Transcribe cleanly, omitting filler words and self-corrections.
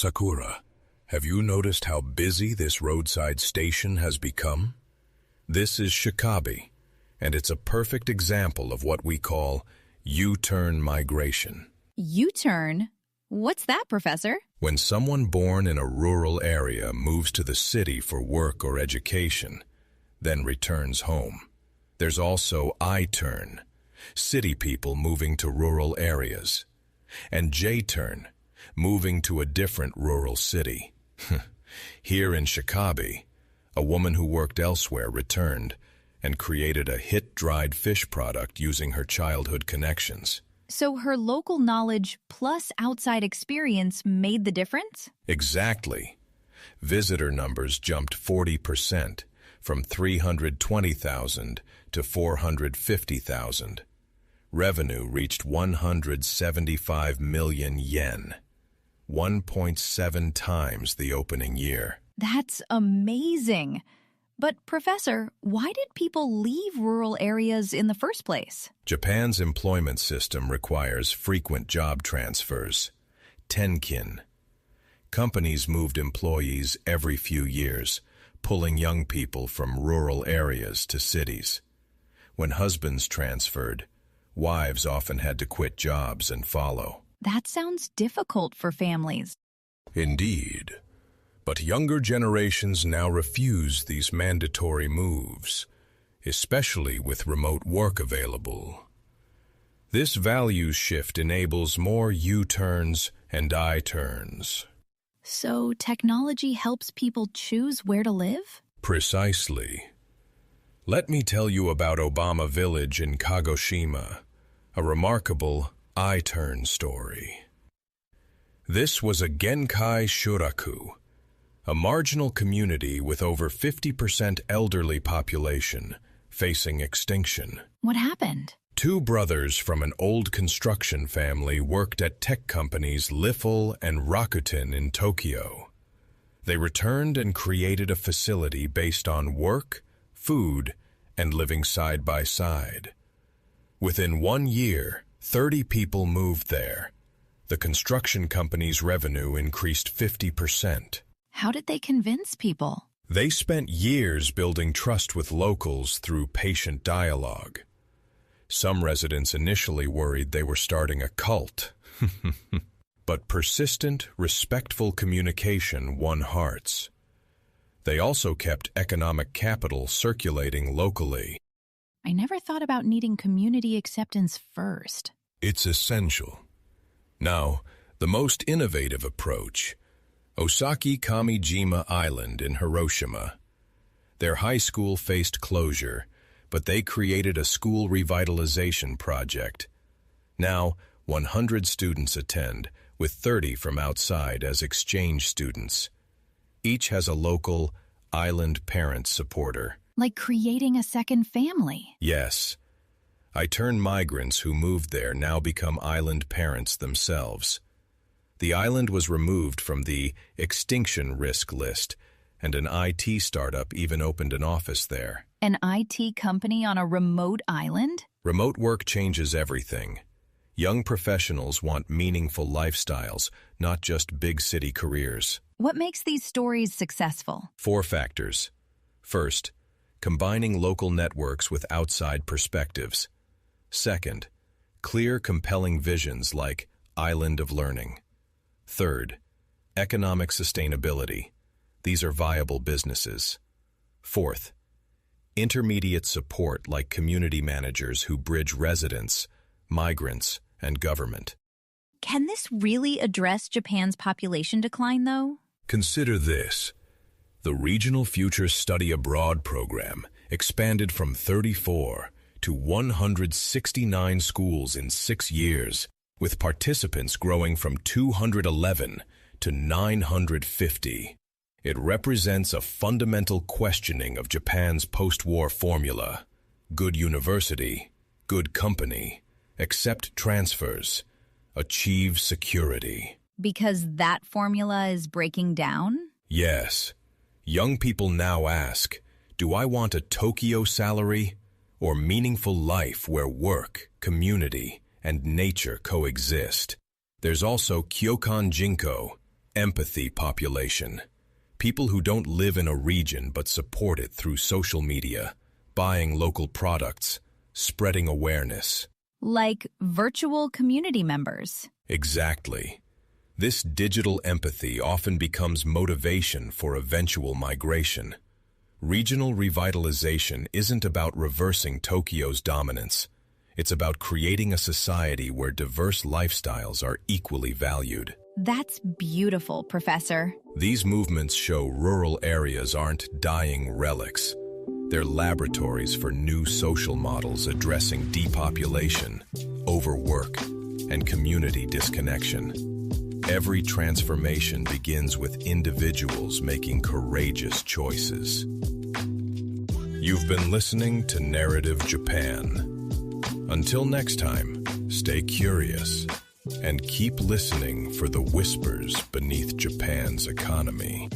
Sakura, have you noticed how busy this roadside station has become? This is Shikabe, and it's a perfect example of what we call U-turn migration. U-turn? What's that, Professor? When someone born in a rural area moves to the city for work or education, then returns home. There's also I-turn, city people moving to rural areas, and J-turn, moving to a different rural city. Here in Shikabe, a woman who worked elsewhere returned and created a hit dried fish product using her childhood connections. So her local knowledge plus outside experience made the difference? Exactly. Visitor numbers jumped 40%, from 320,000 to 450,000. Revenue reached 175 million yen, 1.7 times the opening year. That's amazing. But, Professor, why did people leave rural areas in the first place? Japan's employment system requires frequent job transfers, tenkin. Companies moved employees every few years, pulling young people from rural areas to cities. When husbands transferred, wives often had to quit jobs and follow. That sounds difficult for families. Indeed. But younger generations now refuse these mandatory moves, especially with remote work available. This values shift enables more U-turns and I-turns. So technology helps people choose where to live? Precisely. Let me tell you about Obama Village in Kagoshima, a remarkable I-turn story. This was a Genkai Shuraku, a marginal community with over 50% elderly population facing extinction. What happened? Two brothers from an old construction family worked at tech companies Liffle and Rakuten in Tokyo. They returned and created a facility based on work, food, and living side by side. Within 1 year, 30 people moved there. The construction company's revenue increased 50%. How did they convince people? They spent years building trust with locals through patient dialogue. Some residents initially worried they were starting a cult. But persistent, respectful communication won hearts. They also kept economic capital circulating locally. I never thought about needing community acceptance first. It's essential. Now, the most innovative approach: Osaki Kamijima Island in Hiroshima. Their high school faced closure, but they created a school revitalization project. Now, 100 students attend, with 30 from outside as exchange students. Each has a local island parent supporter. Like creating a second family. Yes. I-turn migrants who moved there now become island parents themselves. The island was removed from the extinction risk list, and an IT startup even opened an office there. An IT company on a remote island? Remote work changes everything. Young professionals want meaningful lifestyles, not just big city careers. What makes these stories successful? 4 factors. First, combining local networks with outside perspectives. Second, clear, compelling visions like Island of Learning. Third, economic sustainability. These are viable businesses. Fourth, intermediate support like community managers who bridge residents, migrants, and government. Can this really address Japan's population decline, though? Consider this. The Regional Future Study Abroad program expanded from 34 to 169 schools in 6 years, with participants growing from 211 to 950. It represents a fundamental questioning of Japan's post-war formula: good university, good company, accept transfers, achieve security. Because that formula is breaking down? Yes. Young people now ask, do I want a Tokyo salary or meaningful life where work, community, and nature coexist? There's also Kyokan Jinko, Empathy population. People who don't live in a region but support it through social media, buying local products, spreading awareness. Like virtual community members. Exactly. This digital empathy often becomes motivation for eventual migration. Regional revitalization isn't about reversing Tokyo's dominance. It's about creating a society where diverse lifestyles are equally valued. That's beautiful, Professor. These movements show rural areas aren't dying relics. They're laboratories for new social models addressing depopulation, overwork, and community disconnection. Every transformation begins with individuals making courageous choices. You've been listening to Narrative Japan. Until next time, stay curious and keep listening for the whispers beneath Japan's economy.